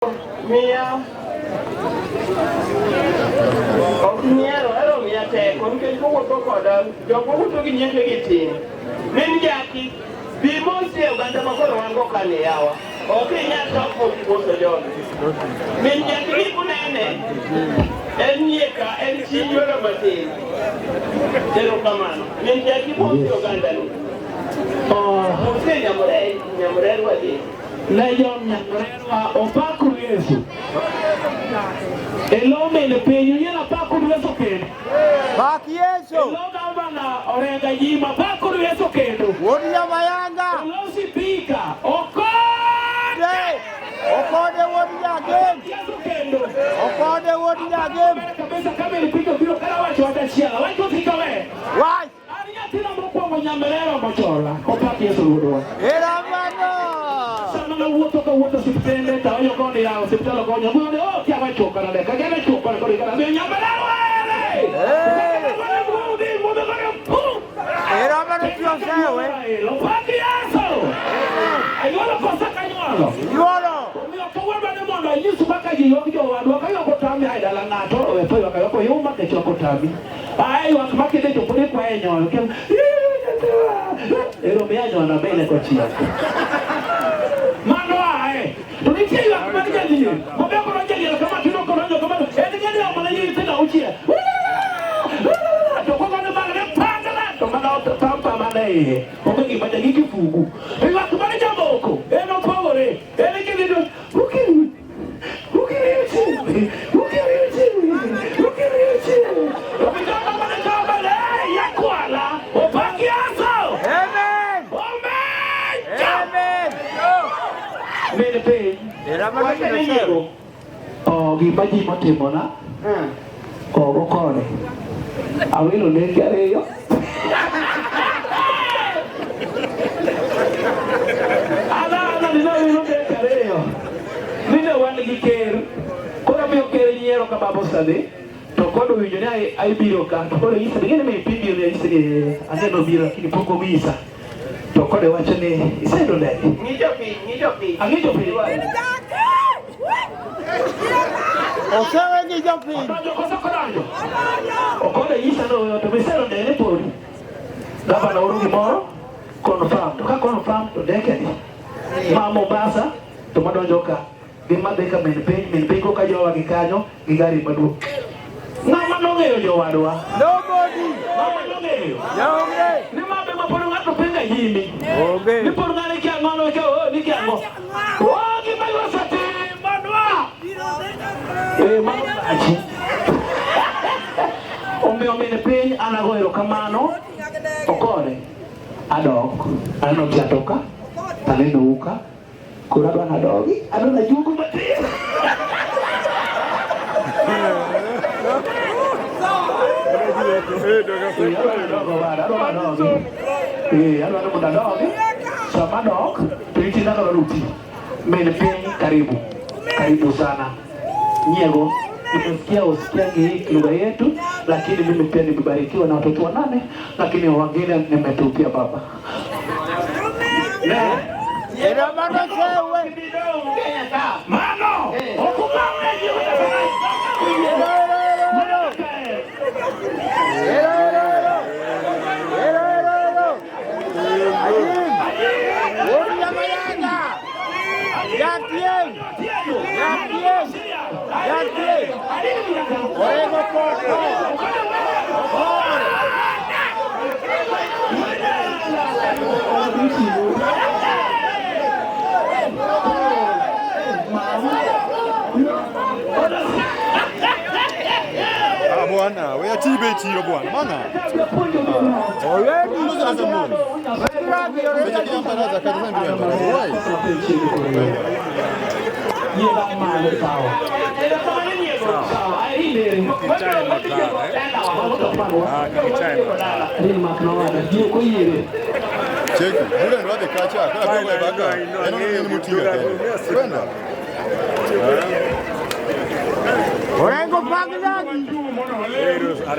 Mia Omiero, ero mia te, con che tuo coda, dopo tutto che niente che ti. Menjaki, bimosi uganda makoro wango kane yawa. Okay, nya topo kiboso jon. Menjaki kunene. Nyieka, chinyoro matin. Tero kamano. Menjaki bosi uganda ni. Mose nyamure wadi. Lejon nyamurerwa opaku Yesu. Elome le penyo yena paku Yesu kendo. Pak Yesu. Eloga bana orenga yima paku Yesu kendo. Wodi ya mayanga. Elosi pika okode. Okode wodi ya game. Yesu kendo. Okode wodi ya game. Kabisa kama ilipika bilo kala watu watashia. Watu fika we. Why? Ania tina mkwa mnyamurerwa mochola. Opaku Yesu rudo. Era mano. Wuotho sipitende tayo koni yao sipitalo konyo muone kia wachoka na leka gene choka koni kana nyambalalo era mano tuonsewe lo paki yaso ayolo kosa kanyolo yolo mio kawa ne mondo yisu baka jo wadwa kayo kotami haidala ngato wepo wakayoko yuma ke choko tami ai wakmakide to pode kwa enyolo kem ero meanyo na bele ko chia mano ae tulitia yu akumani jali mabeko na jali kama kinoko na kama jali ya malai tena uchia toko kana mala pangala to mana otampa malaioko kibaja kifugu yu akumani jamoko eno pawore ele kidido ukiri opitaka mana kabale yakwala opaki aso amen amen mene pe era mano tuonsewe gimaji motimona okode awilo negi ariyo ana ninawilo negi ariyo nine wan gi ker koro miyo ker nyiero ka babo sani to kodo winjo ni aibiro ka to kodo isa ngene me pibiro ne isa ni aneno biro lakini pok owisa to kodo wacho ni isedo ndege ang'ijo pi osewe ni jopiny okode isa no to misero ndege podi gavana oro gimoro confirm to ka confirm to ndege ni ma Mombasa to madonjo ka gimadhi ka min piny ko ka jowa gi kanyo gi gari maduong' ng'ama nong'eyo jowadwa nobody ng'ama nong'eyo yaonge ni mabe mapod ng'ato penja yimi onge ni pod ng'ane kia ng'ono ke ni kia ng'o gima iwasotimonwa mano achi omiyo min piny an ago erokamano okode adok aneno tiatoka taneno uka koro adwa nadogi adwa najuogo matin adwaro mondo adogi sama dok to itina kama ruti min piny karibu sana Nyiego nimesikia hii lugha yetu lakini mimi pia nimebarikiwa na watoto wanane lakini wengine nimetupia baba era mano sewe mano okumame wodi ya mayanga yatien orego poko Bwana, we atibe tiro bwana. Mana? already Sasa mbona? rabi Sasa kila baraza kazi zangu ya baraza. Why? Nyiego male sawa sawa aile Cheki, yule ndo wade kacha. Kana kwa baka. Eno ni mutiga. Kwenda. orengo pangilagi